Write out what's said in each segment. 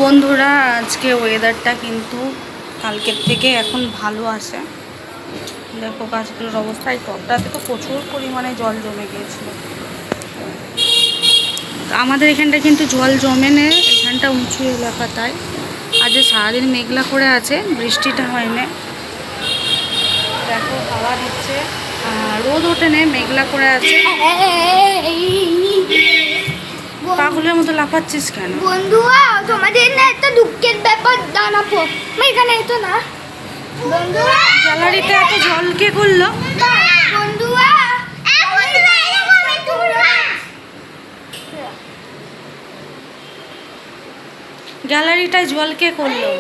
বন্ধুরা, আজকে ওয়েদারটা কিন্তু কালকের থেকে এখন ভালো আছে। দেখো গাছগুলোর অবস্থা, এই টবটাতে তো প্রচুর পরিমাণে জল জমে গিয়েছিল। আমাদের এখানটা কিন্তু জল জমে নেই, এখানটা উঁচু এলাকা, তাই আজ সারাদিন মেঘলা করে আছে, বৃষ্টিটা হয় না। দেখো হাওয়া দিচ্ছে, রোদ ওঠে নেই, মেঘলা করে আছে। পাগলের মতো লাফাচ্ছিস কেন? বন্ধুরা, তোমাদের না একটা দুঃখের ব্যাপার জানাবো। এখানে তো না বন্ধুরা, গ্যালারিতে এত জল কে করলো? বন্ধুরা গ্যালারিটায় জল কে করলো?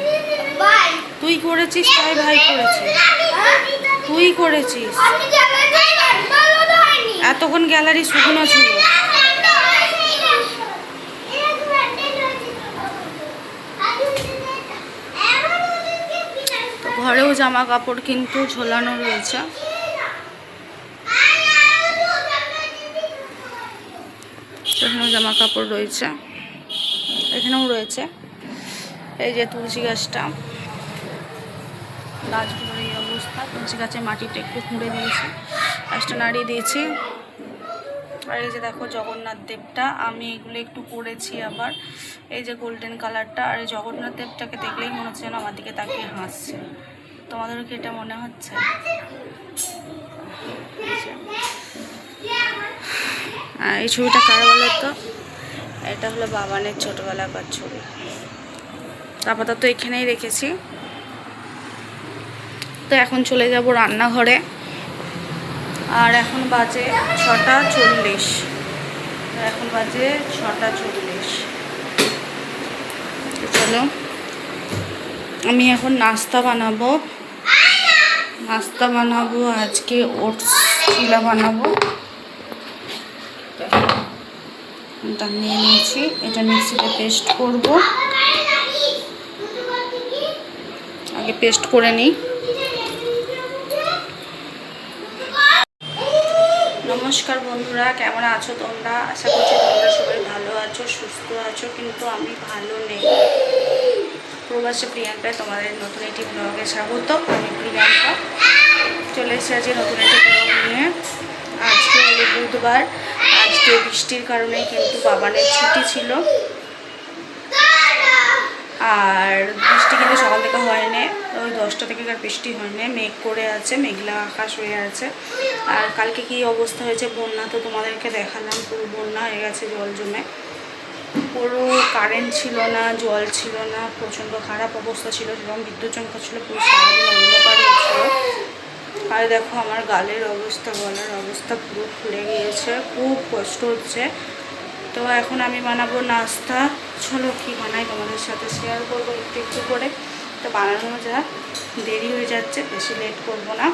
তুই করেছিস? তাই ভাই করেছিস? তুই করেছিস? এতক্ষণ গ্যালারি শুকনো ছিল। ঘরেও জামা কাপড় কিন্তু ঝোলানো রয়েছে। এখানেও জামা কাপড় রয়েছে, এখানেও রয়েছে। এই যে তুলসী গাছটা, গাছগুলোর এই অবস্থা। তুলসী গাছের মাটিটা একটু খুঁড়ে দিয়েছি, গাছটা নাড়িয়ে দিয়েছি। আর এই যে দেখো জগন্নাথ দেবটা, আমি এগুলো একটু করেছি আবার। এই যে গোল্ডেন কালারটা, আর এই জগন্নাথ দেবটাকে দেখলেই মনে হচ্ছে যেন আমার দিকে তাকিয়ে হাসছে। তোমাদেরও কি এটা মনে হচ্ছে? এই ছবিটা কার বলো তো? এটা হলো বাবানের ছোটোবেলাকার ছবি। আপাতত এখানেই রেখেছি। তো এখন চলে যাব রান্নাঘরে, আর এখন বাজে 6:40। এখন বাজে 6:40। চলো আমি এখন নাস্তা বানাবো। আজকে ওটস চিলা বানাবো। এটা নিয়ে নিয়েছি, এটা মিক্সিতে পেস্ট করব। আগে পেস্ট করে নিই। নমস্কার বন্ধুরা, কেমন আছো তোমরা? আশা করছি তোমরা সবাই ভালো আছো, সুস্থ আছো, কিন্তু আমি ভালো নেই। প্রবাসী প্রিয়াঙ্কায় তোমাদের নতুন একটি ব্লগে স্বাগত। আমি প্রিয়াঙ্কা চলে এসেছি নতুন একটি ব্লগ নিয়ে। আজকে হলো বুধবার। আজকে বৃষ্টির কারণে কিন্তু বাবানের ছুটি ছিল, আর বৃষ্টি কিন্তু সকাল থেকে হয়নি। ওই 10টা থেকে আর বৃষ্টি হয়নি, মেঘ করে আছে, মেঘলা আকাশ হয়ে আছে। আর কালকে কি অবস্থা হয়েছে, বন্যা তো তোমাদেরকে দেখালাম, পুরো বন্যা হয়ে গেছে, জল জমে পুরো। কারেন্ট ছিল না, জল ছিল না, প্রচণ্ড খারাপ অবস্থা ছিল, এবং বিদ্যুৎ চমকা ছিল, পুরো সারাদিন অন্ধকার হয়েছিল। আর দেখো আমার গালের অবস্থা, গলার অবস্থা পুরো ফুলে গিয়েছে, খুব কষ্ট হচ্ছে। তো এখন আমি বানাবো নাস্তা। চলো কি বানাই তোমাদের সাথে শেয়ার করবো একটু একটু করে। তো বানানো যা দেরি হয়ে যাচ্ছে, বেশি লেট করবো না।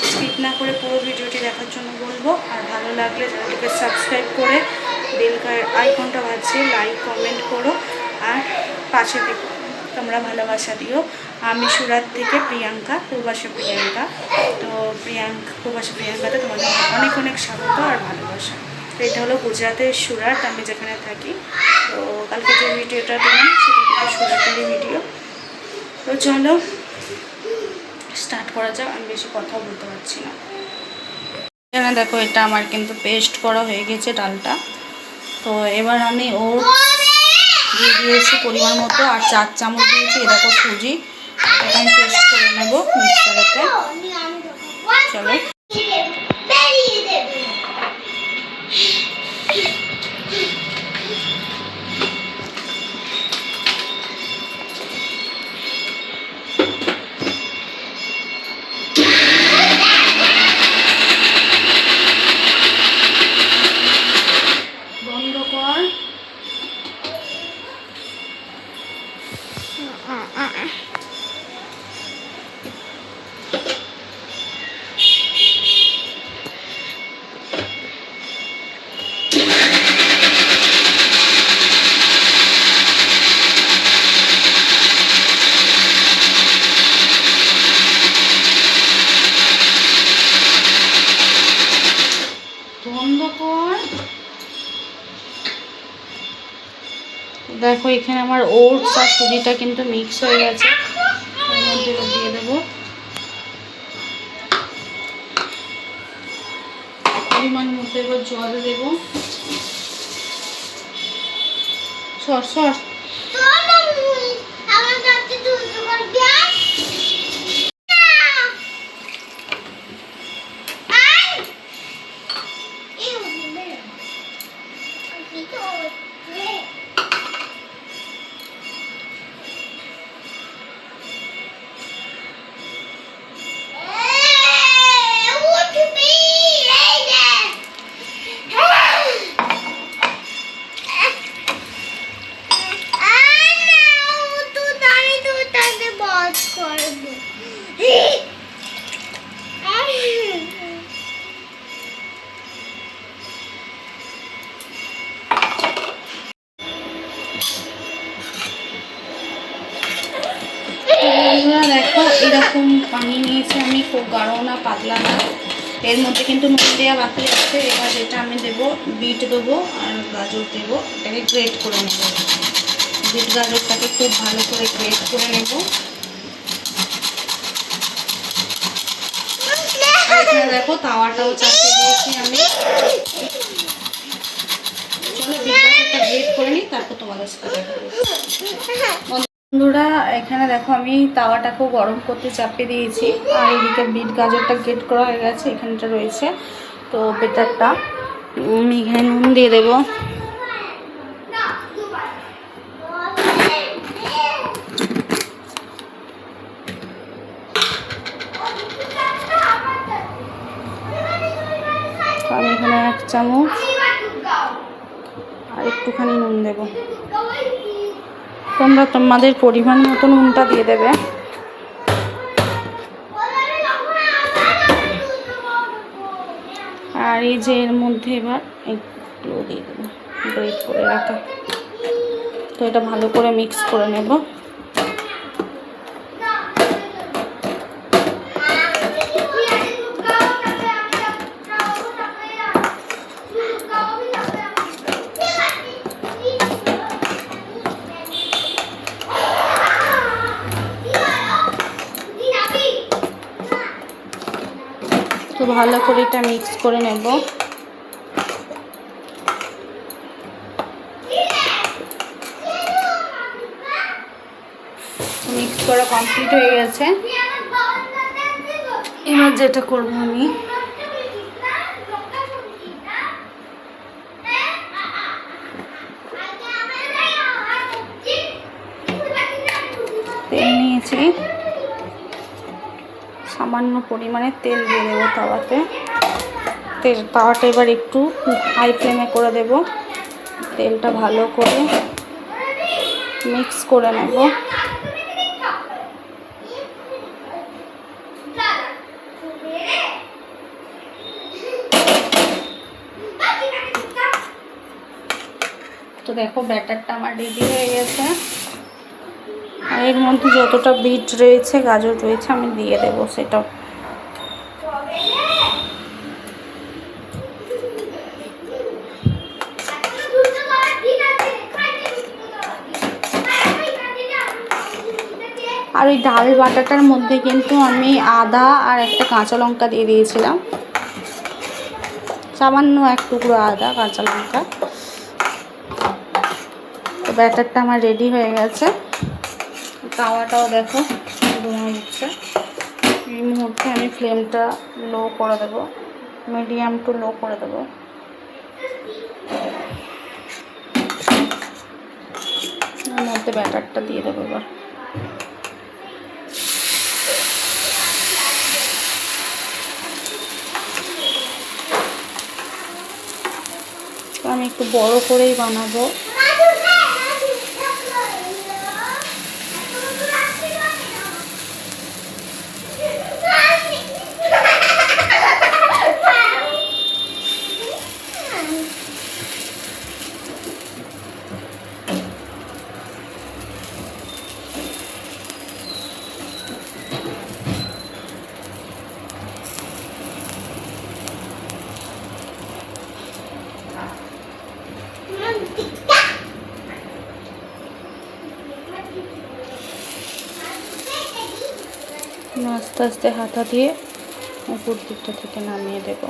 স্কিপ না করে পুরো ভিডিওটি দেখার জন্য বলবো। আর ভালো লাগলে চ্যানেলটিকে সাবস্ক্রাইব করে বেল আইকনটা বাজছে, লাইক কমেন্ট করো, আর পাশে দেখো তোমরা ভালোবাসা দিও। আমি সুরাত থেকে প্রিয়াঙ্কা, প্রবাসী প্রিয়াঙ্কা। তো প্রবাসী প্রিয়াঙ্কাতে তোমাদের অনেক অনেক স্বাগত আর ভালোবাসা। তো এটা হলো গুজরাটের সুরাট, আমি যেখানে থাকি। তো কালকে যে ভিডিওটা দিলাম সেটা কিন্তু সুরাটেরই ভিডিও। তো চলো স্টার্ট করা যাক, আমি বেশি কথা বলতে পারছি না। এখানে দেখো এটা আমার কিন্তু পেস্ট করা হয়ে গেছে ডালটা। তো এবার আমি ওটস দিয়ে দিয়েছি পরিমাণ মতো, আর 4 চামচ দিয়েছি এ দেখো সুজি। এটা আমি পেস্ট করে নেবো মিক্সারেতে। চলো বন্ধ কর। দেখো এখানে আমার ওটস আর সুজিটা কিন্তু মিক্স হয়ে গেছে, এর মধ্যে এবার দিয়ে দেবো পরিমাণ মতো, এবার জল দেবো। সর সর দেখো এরকম পানি নিয়েছি আমি, খুব গাঢ় না পাতলা না। এর মধ্যে কিন্তু নুন দেওয়া বাকি আছে। এবার যেটা আমি দেবো, বিট দেবো আর গাজর দেবো, এটাকে গ্রেট করে নেব। বিট গাজরটাকে খুব ভালো করে গ্রেট করে নেব। এখানে দেখো তাওয়াটাও চাপিয়ে দিয়েছি আমি। চলো বিট গাজরটা গ্রেট করে নিই, তারপর তোমাদের সাথে দেখা করবো। বন্ধুরা এখানে দেখো আমি তাওয়াটাকেও গরম করতে চাপিয়ে দিয়েছি, আর এদিকে বিট গাজরটা গ্রেট করা হয়ে গেছে, এখানটা রয়েছে। তো বেটারটা আমি এখানে নুন দিয়ে দেবো। আমি এখানে 1 চামচ আর একটুখানি নুন দেবো। তোমরা তোমাদের পরিমাণ মতো নুনটা দিয়ে দেবে। আর এই যে এর মধ্যে এবার একটু দিয়ে দেবো গ্রেট করে রাখা। তো এটা ভালো করে মিক্স করে নেব। তো ভালো করে এটা মিক্স করে নেব। মিক্স করা কমপ্লিট হয়ে গেছে। এবার যেটা করব আমি, তেল নিয়েছি, সামান্য পরিমাণে তেল দিয়ে দেবো তাওয়াতে। তাওয়াটা এবার একটু হাই ফ্লেমে করে দেব। তেলটা ভালো করে মিক্স করে নেব। তো দেখো ব্যাটারটা আমার রেডি হয়ে গেছে। আর এর মধ্যে যতটা বিট রয়েছে, গাজর রয়েছে, আমি দিয়ে দেবো সেটাও। আর ওই ডাল বাটাটার মধ্যে কিন্তু আমি আদা আর একটা কাঁচা লঙ্কা দিয়ে দিয়েছিলাম, সামান্য 1 টুকরো আদা, কাঁচা লঙ্কা। তো ব্যাটারটা আমার রেডি হয়ে গেছে। তাওয়াটাও দেখো ধোঁয়া উঠছে। এই মুহূর্তে আমি ফ্লেমটা লো করে দেবো, মিডিয়াম টু লো করে দেবো। এর মধ্যে ব্যাটারটা দিয়ে দেবো এবার। আমি একটু বড় করেই বানাবো। আস্তে আস্তে হাতা দিয়ে উপর দিকটা থেকে নামিয়ে দেব।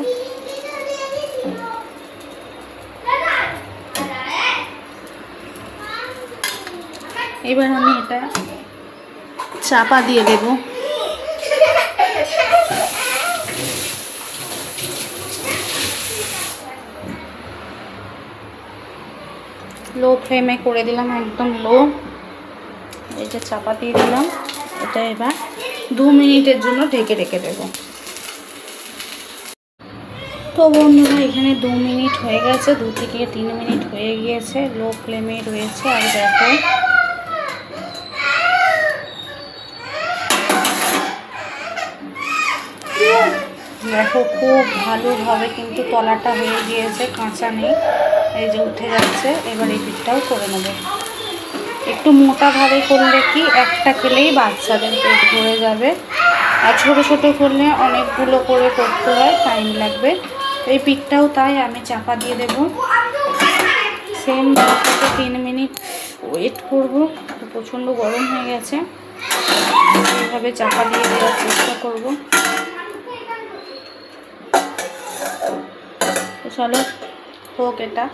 এবার আমি এটা চাপা দিয়ে দেব। লো ফ্লেমে করে দিলাম, একদম লো। এটা চাপা দিয়ে দিলাম। এটা এবার 2 মিনিটের জন্য ঢেকে রেখে দেব। তো বন্ধুরা এখানে 2 মিনিট হয়ে গেছে, 2 থেকে 3 মিনিট হয়ে গিয়েছে, লো ফ্লেমে রয়েছে। আর দেখো দেখো খুব ভালোভাবে কিন্তু তলাটা হয়ে গিয়েছে, কাঁচা নেই, এই যে উঠে যাচ্ছে। এবার এই পিঠটাও করে নেব। একটু মোটাভাবে করলে কি একটা খেলেই বাচ্চাদের পেট ভরে যাবে, আর ছোটো ছোটো করলে অনেকগুলো করে করতে হয়, টাইম লাগবে। এই পিঠটাও তাই আমি চাপা দিয়ে দেব। সেম 2 থেকে 3 মিনিট ওয়েট করব। প্রচণ্ড গরম হয়ে গেছে, এইভাবে চাপা দিয়ে দেওয়ার চেষ্টা করব। চলো হোক। এটা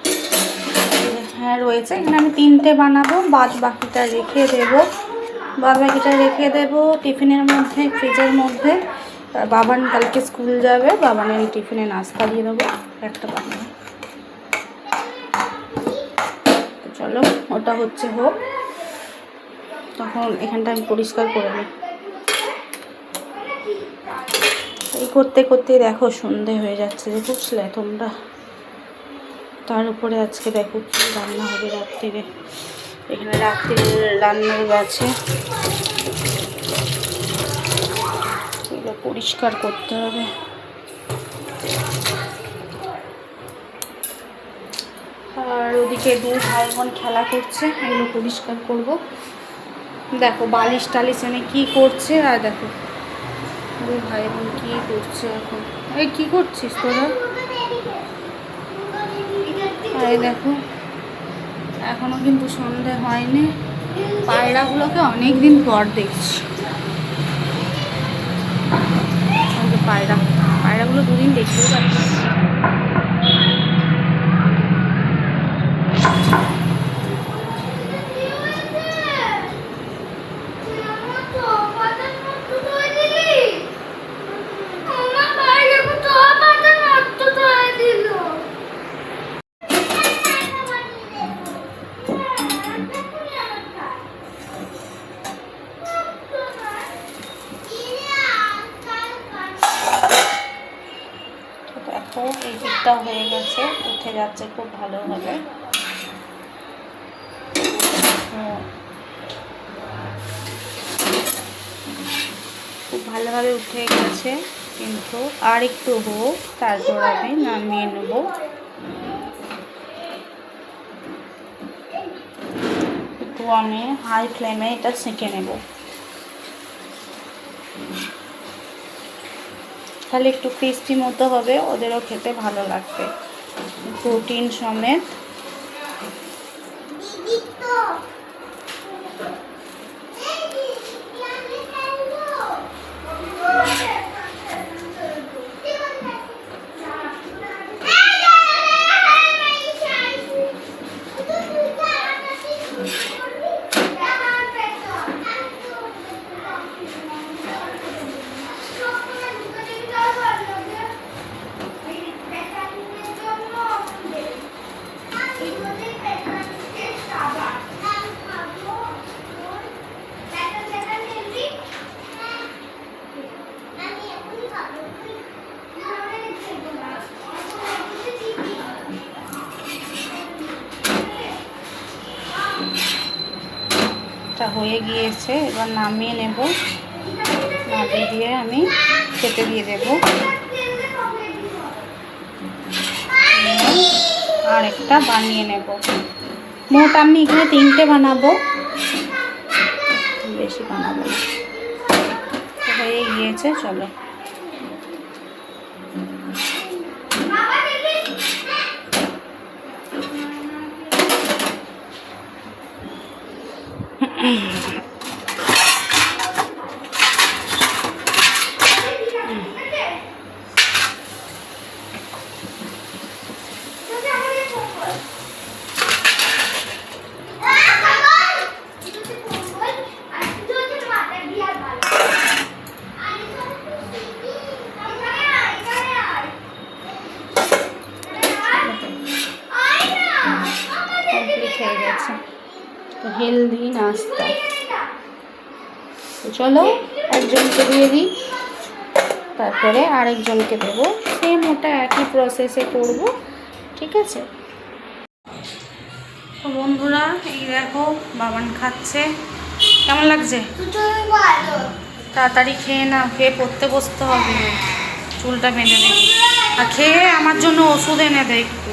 হ্যাঁ রয়েছে, এখানে আমি 3টে বানাবো, বাদ বাকিটা রেখে দেবো টিফিনের মধ্যে, ফ্রিজের মধ্যে। বাবান কালকে স্কুল যাবে, বাবানের টিফিনে নাস্তা দিয়ে দেবো একটা বানিয়ে। তো চলো ওটা হচ্ছে হোক, তখন এখানটা আমি পরিষ্কার করে নিই। এই করতে করতে দেখো সন্ধে হয়ে যাচ্ছে, যে বুঝলে তোমরা। তার উপরে আজকে দেখো কি রান্না হবে রাত্রিরে। এখানে রাত্রির রান্নার আছে, এগুলো পরিষ্কার করতে হবে। আর ওদিকে 2 ভাই বোন খেলা করছে, এগুলো পরিষ্কার করব। দেখো বালিশ টালিশ এনে কী করছে, আর দেখো 2 ভাই বোন কী করছে এখন। এই কী করছিস তোরা? এই দেখো এখনো কিন্তু সন্ধে হয়নি। পায়রাগুলোকে অনেক দিন পর দেখছি। পায়রাগুলো 2 দিন দেখতেও পাচ্ছি। দেখো এই দিকটা হয়ে গেছে, উঠে যাচ্ছে খুব ভালোভাবে। খুব ভালোভাবে উঠে গেছে, কিন্তু আর একটু হোক, তারপর আমি নামিয়ে নেব। একটু আমি হাই ফ্লেমে এটা সেঁকে নেব, তাহলে একটু ক্রিস্পি মতো হবে, ওদেরও খেতে ভালো লাগবে, প্রোটিন সমেত। এটা হয়ে গিয়েছে, এবার নামিয়ে নেব। নামিয়ে দিয়ে আমি খেতে দিয়ে দেব। আর একটা বানিয়ে নেব। মোট আমি এখানে 3টে বানাবো, বেশি বানাবো না। হয়ে গিয়েছে, চলো। হেলদি নাস্তা। তো চলো একজনকে দিয়ে দিই, তারপরে আরেকজনকে দেবো, সেম ওটা একই প্রসেসে করব, ঠিক আছে। তো বন্ধুরা এই দেখো বাবান খাচ্ছে, কেমন লাগছে? তাড়াতাড়ি খেয়ে না, খেয়ে পড়তে বসতে হবে, চুলটা বেঁধে নেবে। আর খেয়ে আমার জন্য ওষুধ এনে দেয় একটু।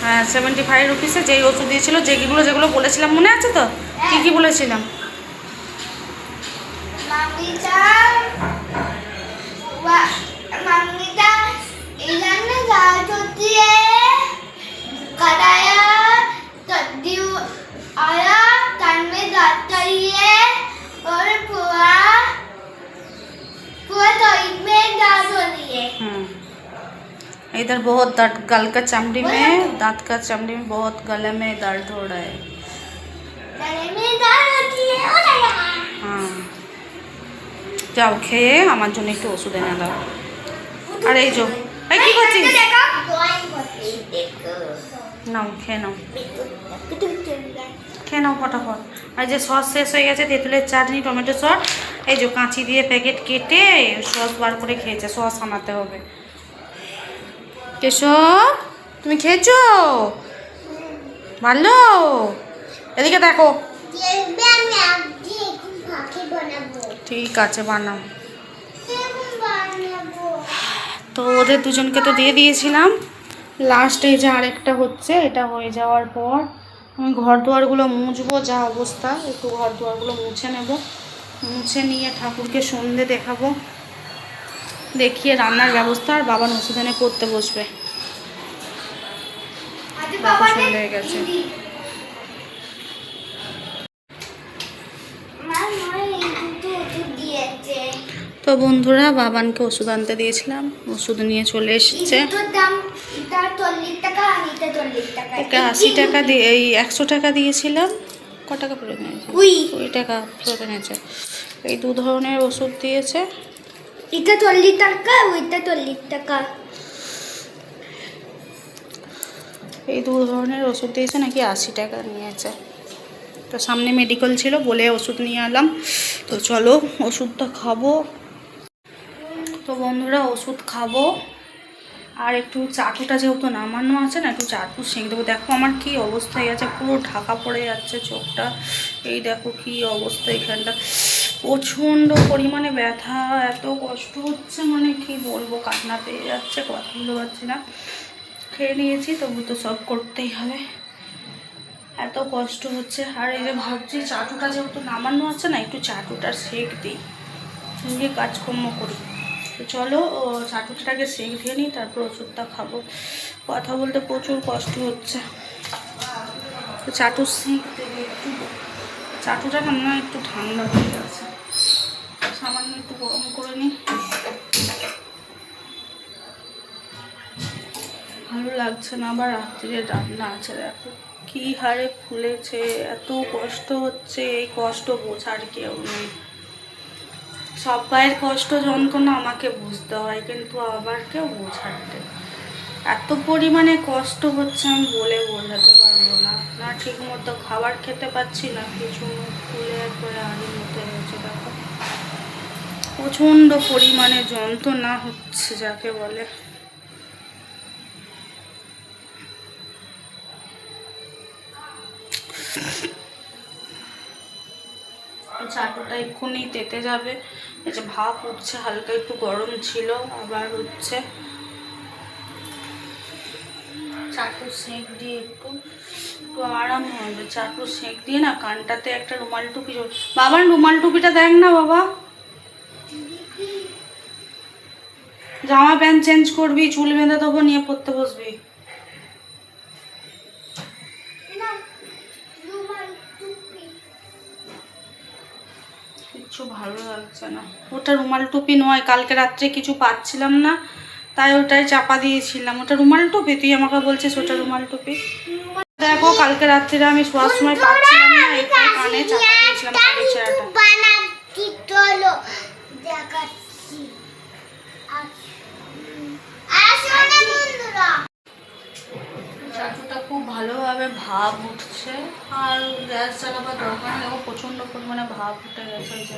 হ্যাঁ 75 রুপিসে যেই ওষুধ দিয়েছিল, যেগুলো যেগুলো বলেছিলাম মনে আছে তো? কী কী বলেছিলাম? इधर बहुत दर्द, गल का चमड़ी में, दांत का चमड़ी में बहुत, गले में दर्द हो रहा है। हाँ যাও খেয়ে আমার জন্য একটু ওষুধ এনে দাও। আর এই যে এই কি করছিস? নাও খেয়ে নাও, খেয়ে নাও ফটাফট। আর যে সস শেষ হয়ে গেছে, তেঁতুলের চাটনি, টমেটো সস, এই যে কাঁচি দিয়ে প্যাকেট কেটে সস বার করে খেয়েছে, সস আনাতে হবে। কেশব তুমি খেয়েছো? ভালো, এদিকে দেখো। ঠিক আছে বানাও। তো ওদের দুজনকে তো দিয়ে দিয়েছিলাম, লাস্ট এই যে আরেকটা হচ্ছে, এটা হয়ে যাওয়ার পর আমি ঘর দুয়ারগুলো মুছবো, যা অবস্থা, একটু ঘর দুয়ারগুলো মুছে নেব, মুছে নিয়ে ঠাকুরকে সন্ধে দেখাবো, দেখিয়ে রান্নার ব্যবস্থা, আর বাবা ওষুধ এনে পড়তে বসবে। সন্ধে হয়ে গেছে। তো বন্ধুরা বাবানকে ওষুধ আনতে দিয়েছিলাম, ওষুধ নিয়ে চলে এসেছে। ওকে 80 টাকা দিয়ে, এই 100 টাকা দিয়েছিলাম, ক টাকা ফেরত নিয়েছে? 20 টাকা ফেরত নিয়েছে। এই 2 ধরনের ওষুধ দিয়েছে, এটা 40 টাকা, ওইটা 40 টাকা। এই 2 ধরনের ওষুধ দিয়েছে, নাকি 80 টাকা নিয়েছে। তো সামনে মেডিকেল ছিল বলে ওষুধ নিয়ে এলাম। তো চলো ওষুধটা খাবো। তো বন্ধুরা ওষুধ খাবো, আর একটু চাটুটা যেহেতু নামানো আছে না, একটু চাটু সেঁক দেবো। দেখো আমার কি অবস্থা হয়ে গেছে, পুরো ঢাকা পড়ে যাচ্ছে চোখটা, এই দেখো কি অবস্থা, এখানটা প্রচণ্ড পরিমাণে ব্যথা, এত কষ্ট হচ্ছে, মানে কি বলবো, কান্না পেয়ে যাচ্ছে, কথা বলতে পারছি না। খেয়ে নিয়েছি, তবু তো সব করতেই হবে, এত কষ্ট হচ্ছে। আর এই যে ভাবছি চাটুটা যেহেতু নামানো আছে না, একটু চাটুটা সেঁক দিই, দিয়ে কাজকর্ম করি। তো চলো চাটুটাকে সেঁক দিয়ে নিই, তারপর ওষুধটা খাবো। কথা বলতে প্রচুর কষ্ট হচ্ছে। তো চাটু সেঁক দেবে একটু, চাটুটা না একটু ঠান্ডা হয়ে গেছে, সামান্য একটু গরম করে নিই। ভালো লাগছে না, আবার রাত্রে রান্না আছে, দেখো কি হারে ফুলেছে, এত কষ্ট হচ্ছে, এই কষ্ট বোঝার কেউ নেই। সবাইয়ের কষ্ট যন্ত্রণা আমাকে বুঝতে হয়, কিন্তু আবার কেউ বোঝাতে, এত পরিমাণে কষ্ট হচ্ছে আমি বলে বোঝাতে পারবো না। না ঠিক মতো খাবার খেতে পাচ্ছি না, কিছু মুখ ফুলে একবারে আড়ির মতো হয়েছে, দেখো প্রচণ্ড পরিমাণে যন্ত্রণা হচ্ছে যাকে বলে। চাটুটা এক্ষুনি তেতে যাবে, এই যে ভাপ উঠছে, হালকা একটু গরম ছিল, আবার হচ্ছে। চাটু সেঁক দিয়ে একটু একটু আরাম হবে, চাটু সেঁক দিয়ে না কানটাতে একটা রুমাল টুপি, বাবার রুমাল টুপিটা দেখ না বাবা, জামা প্যান্ট চেঞ্জ করবি, চুল বেঁধে দেবো, নিয়ে পড়তে বসবি। কিচ্ছু ভালো লাগছে না, ওটা রুমাল টুপি নয়, কালকে রাত্রে কিছু পাচ্ছিলাম না, তাই ওটাই চাপা দিয়েছিলাম। ওটা রুমাল টুপি, তুই আমাকে বলছিস ওটা রুমাল টুপি। দেখো কালকে রাত্রে আমি শোয়ার সময় পাচ্ছিলাম না, এটাই কানে চাপা দিয়েছিলাম কানের ছেঁড়াটা। চাটুটা খুব ভালোভাবে এইভাবে ভাপ উঠছে, আর গ্যাস জ্বালাবার দরকার নেই, প্রচণ্ড পরিমাণে ভাপ উঠে গেছে, ওই যে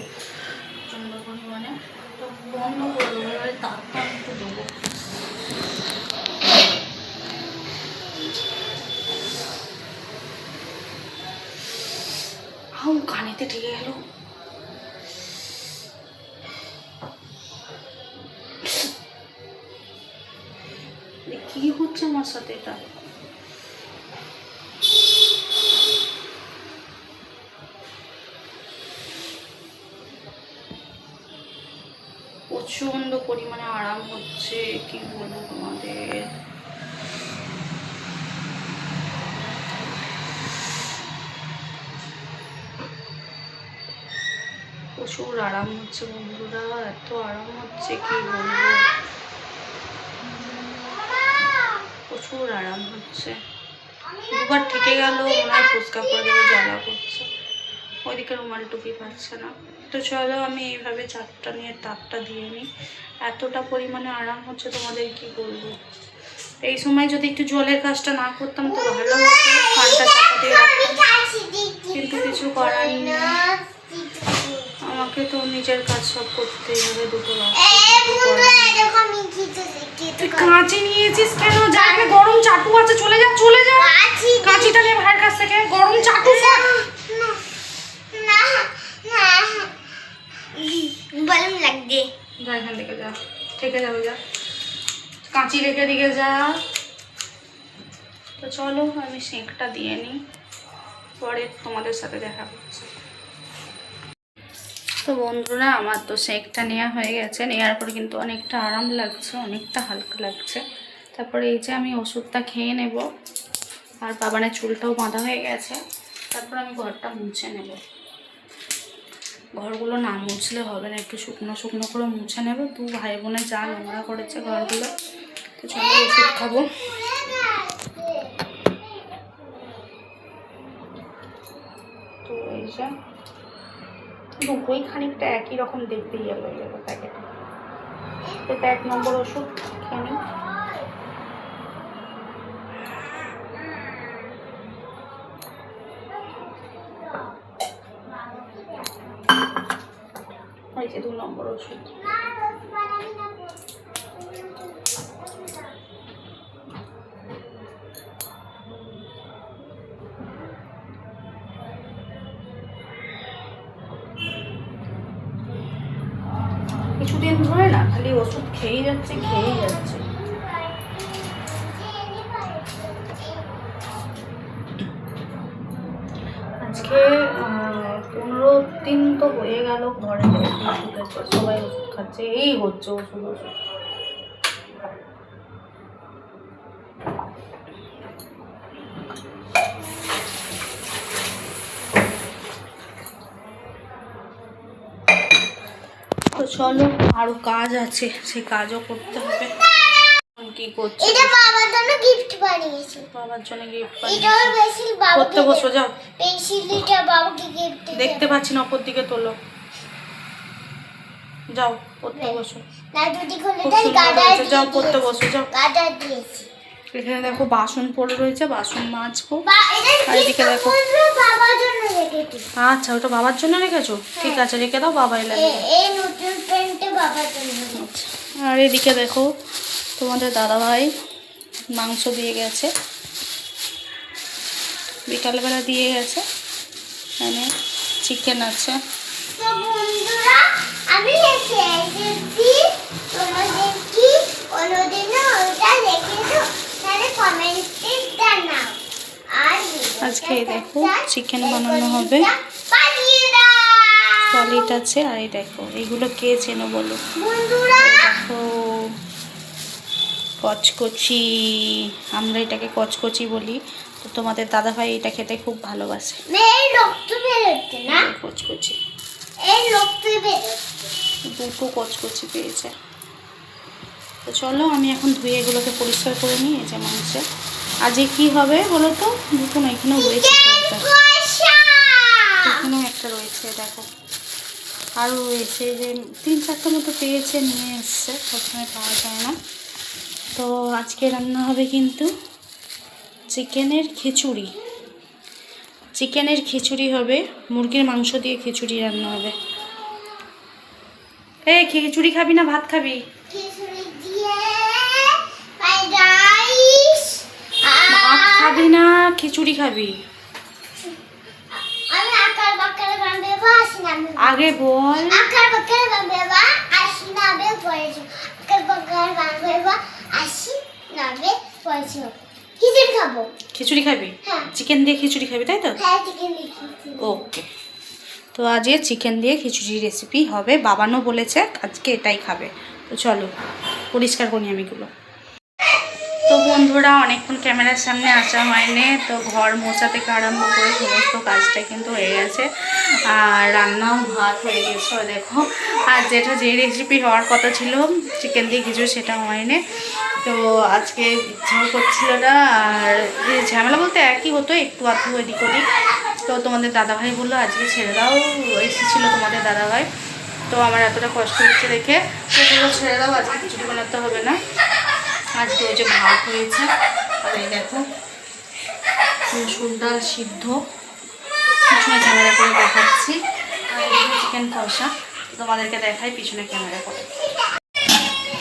প্রচণ্ড পরিমাণে। তো বন্ধ করে দেবো, এবারে তারপর আমি একটু দেবো। কানেতে ঠেকে গেল। কি হচ্ছে আমার সাথে এটা? প্রচন্ড পরিমাণে আরাম হচ্ছে, কি বলবো তোমাদের। প্রচুর আরাম হচ্ছে বন্ধুরা, এত আরাম হচ্ছে কি বলবো, প্রচুর আরাম হচ্ছে। দুবার ঠেকে গেল, মনে হয় ফুচকা করে দেবে, জ্বালা করছে। ওইদিকে রুমাল টুপি পাচ্ছে না। তো চলো আমি এইভাবে চারটা নিয়ে তাপটা দিয়ে নিই। এতটা পরিমাণে আরাম হচ্ছে তোমাদের কি বলবো। এই সময় যদি একটু জলের কাজটা না করতাম তো ভালো হতো, কানটা চাপা দিয়ে রাখতাম, কিন্তু কিছু করার নেই। আমাকে তো নিজের কাজ সব করতেই হবে, দুটো তুই কাঁচি নিয়েছিস কেন? যা, এখানে গরম চাটু আছে, চলে যা চলে যা, কাঁচিটা নিয়ে ভাইয়ের কাছ থেকে গরম চাটু গরম লাগবে। যা এখান থেকে, যা থেকে যাবে, যা কাঁচি রেখে দিকে যা। তো চলো আমি সেঁকটা দিয়ে নিই, পরে তোমাদের সাথে দেখা করছি। তো বন্ধুরা আমার তো সেঁকটা নেওয়া হয়ে গেছে, নেওয়ার পরে কিন্তু অনেকটা আরাম লাগছে, অনেকটা হালকা লাগছে। তারপরে এই যে আমি ওষুধটা খেয়ে নেব, আর বাবানের চুলটাও বাঁধা হয়ে গেছে। তারপর আমি ঘরটা মুছে নেব। ঘরগুলো না মুছলে হবে না, একটু শুকনো শুকনো করে মুছে নেব। দু ভাই বোনে যা নোংরা করেছে ঘরগুলো। তো চলো ওষুধ খাবো। তো এই যে দুটোই খানিকটা একই রকম দেখতে ইয়েলো ইয়েলো প্যাকেট। এটা 1 নম্বর ওষুধ, খেয়ে নিই। এই যে 2 নম্বর ওষুধ। কিছুদিন ধরে না খালি ওষুধ খেয়েই যাচ্ছে। আজকে 15 দিন তো হয়ে গেল ঘরে ওষুধের পর সবাই ওষুধ খাচ্ছে, এই হচ্ছে ওষুধ। তো চলো আরো কাজ আছে, সেই কাজও করতে হবে। কি করছো? এটা বাবার জন্য গিফট বানিয়েছি। বাবার জন্য গিফট এটা পেন্সিল বাবা করতে বসো, যাও। পেন্সিলটা বাবাকে গিফট দেখতে পাচ্ছি না, উপর দিকে তোলো, যাও পড়তে বসো। না দুটি খুলে দেই, গাদা যাও পড়তে বসো, যাও। গাদা দিয়েছি। এখানে দেখো বাসন পড়ে রয়েছে, বাসন মাজবো। আর এদিকে দেখো বাবার জন্য রেখেছি। আচ্ছা, ওটা বাবার জন্য রেখেছো? ঠিক আছে, রেখে দাও, বাবা এলে। এই নতুন প্যান্টটা বাবার জন্য। আচ্ছা, আর এদিকে দেখো তোমাদের দাদাভাই মাংস দিয়ে গেছে, বিকালবেলা দিয়ে গেছে। এখানে চিকেন আছে। তো বন্ধুরা আমি এসেছি, তোমাদের কি কোনোদিনও ওটা দেখে তো তাহলে কমেন্টে জানাও। আর আজকে দেখো চিকেন বানানো হবে, সলিড আছে। আর এই দেখো এইগুলো কে চেনো বলো বন্ধুরা? দেখো কচকচি, আমরা এটাকে কচকচি বলি। তো তোমাদের দাদাভাই এটা খেতে খুব ভালোবাসে। এই রক্ত বেরোচ্ছে না, কচকচি, এই রক্ত বেরোচ্ছে। দুটো কচকচি পেয়েছে। তো চলো আমি এখন ধুয়ে এগুলোকে পরিষ্কার করে নিই। এই যে মাংস আজকে কি হবে বলো তো? দুটো না, এখানেও রয়েছে, এখানেও একটা রয়েছে দেখো, আরও রয়েছে। যে 3-4টা মতো পেয়েছে, নিয়ে এসছে, সবসময় পাওয়া যায় না। তো আজকে রান্না হবে কিন্তু চিকেনের খিচুড়ি। চিকেনের খিচুড়ি হবে, মুরগির মাংস দিয়ে খিচুড়ি রান্না হবে। এই খিচুড়ি খাবি না ভাত খাবি? খিচুড়ি দিয়ে ফ্রাইড রাইস। ভাত খাবি না খিচুড়ি খাবি? আমি আকার বাকার বানাবো আসিনাবে। আগে বল। আকার বাকার বানাবো আসিনাবে পড়েছে। আকার বাকার বানাবো আসিনাবে পড়েছে। খিচুড়ি খাবো। খিচুড়ি খাবি? হ্যাঁ। চিকেন দিয়ে খিচুড়ি খাবি তাই তো? হ্যাঁ চিকেন দেখি। ওকে, তো আজকে চিকেন দিয়ে খিচুড়ি রেসিপি হবে। বাবানও বলেছে আজকে এটাই খাবে। তো চলো পরিষ্কার করি আমিগুলো। তো বন্ধুরা, অনেকক্ষণ ক্যামেরার সামনে আসা হয়নি, তো ঘর মোছা থেকে আরম্ভ করে সমস্ত কাজটাই কিন্তু হয়ে গেছে। আর রান্নাও ভাত হয়ে গেছে দেখো। আর যেটা যে রেসিপি হওয়ার কথা ছিল চিকেন দিয়ে খিচুড়ি, সেটা হয়নি। তো আজকে ইচ্ছাও করছিল না। আর ঝামেলা বলতে একই হতো, একটু আধটু এদিক ওদিক। তো তোমাদের দাদাভাই বললো আজকে ছেড়ে দাও, এসেছিলো তোমাদের দাদাভাই। তো আমার এতটা কষ্ট হচ্ছে দেখে সেগুলো ছেড়ে দাও, আজকে খিচুড়ি বানাতে হবে না। আজকে ওই যে ভাত হয়েছে, আর এই দেখো মসুর ডাল সিদ্ধ, পিছনে ক্যামেরা করে দেখাচ্ছি। আর এই চিকেন কষা তোমাদেরকে দেখাই পিছনে ক্যামেরা করে।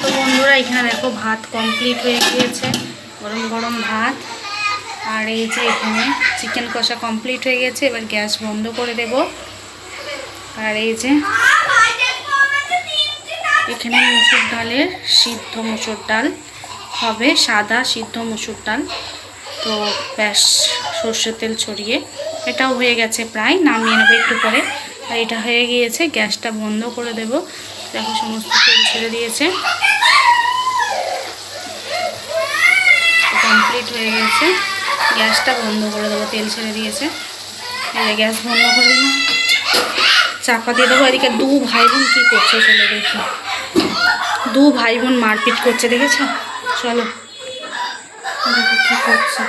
তো বন্ধুরা, এখানে দেখো ভাত কমপ্লিট হয়ে গিয়েছে, গরম গরম ভাত। আর এই যে এখানে চিকেন কষা কমপ্লিট হয়ে গেছে, এবার গ্যাস বন্ধ করে দেব। আর এই যে এখানে মসুর ডালের সিদ্ধ মসুর ডাল হবে, সাদা সিদ্ধ মসুর ডাল। তো ব্যাস সর্ষের তেল ছড়িয়ে এটাও হয়ে গেছে, প্রায় নামিয়ে নেবো একটু পরে। আর এটা হয়ে গিয়েছে, গ্যাসটা বন্ধ করে দেব। দেখো সমস্ত তেল ছেড়ে দিয়েছে, কমপ্লিট হয়ে গেছে। গ্যাসটা বন্ধ করে দেবো, তেল ছেড়ে দিয়েছে। গ্যাস বন্ধ করে দিলাম, চাপা দিয়ে দেবো। এদিকে দু ভাই বোন কী করছে চলো দেখি। দু ভাই বোন মারপিট করছে, দেখেছো? চলো দেখো কী করছে।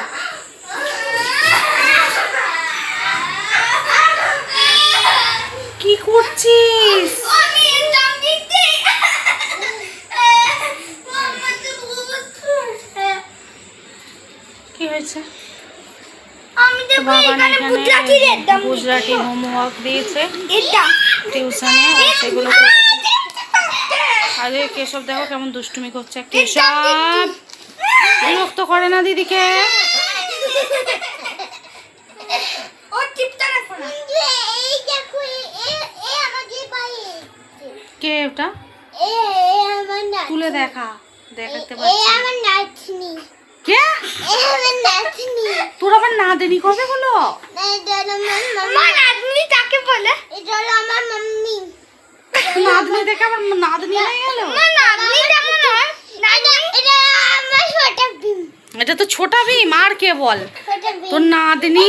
কি করছিস? কি হয়েছে? আমি তো বাবা এখানে গুজরাটি রেড দাম গুজরাটি হোমওয়ার্ক দিয়েছে এটা টিউশনে, সেগুলো আরে কেশব দেখো কেমন দুষ্টুমি করছে। কেশব বিরক্ত করে না দিদিকে। ও টিপটা রাখো না। এই দেখো এ আমাকে পায়ে। কে ওটা? এ আমার না। তুলে দেখা, দেখাতে এ পারছি। আমার নাতনি। কে? এ আমার নাতনি। তোর আবার না দেরি কবে হলো? এটা আমার মামা। নাতনি কাকে বলে? এটা হলো আমার মাম্মি। নাতনি দেখে আবার নাতনি হয়ে গেল। নাতনি দেখো না। এটা আমার ছোট ভীম। এটা তো ছোটা ভীম, আর কে বল? ছোট ভীম। তোর নাতনি।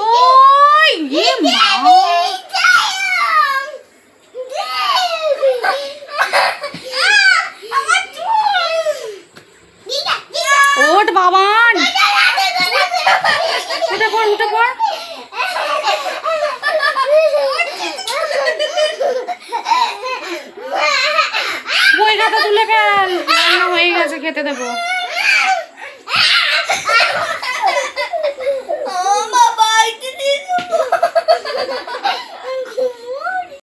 ওই এ মা, ওঠ বাবান, উঠে পড় উঠে পড়। বই খাতা তুলে ফেল, রান্না হয়ে গেছে, খেতে দেবো।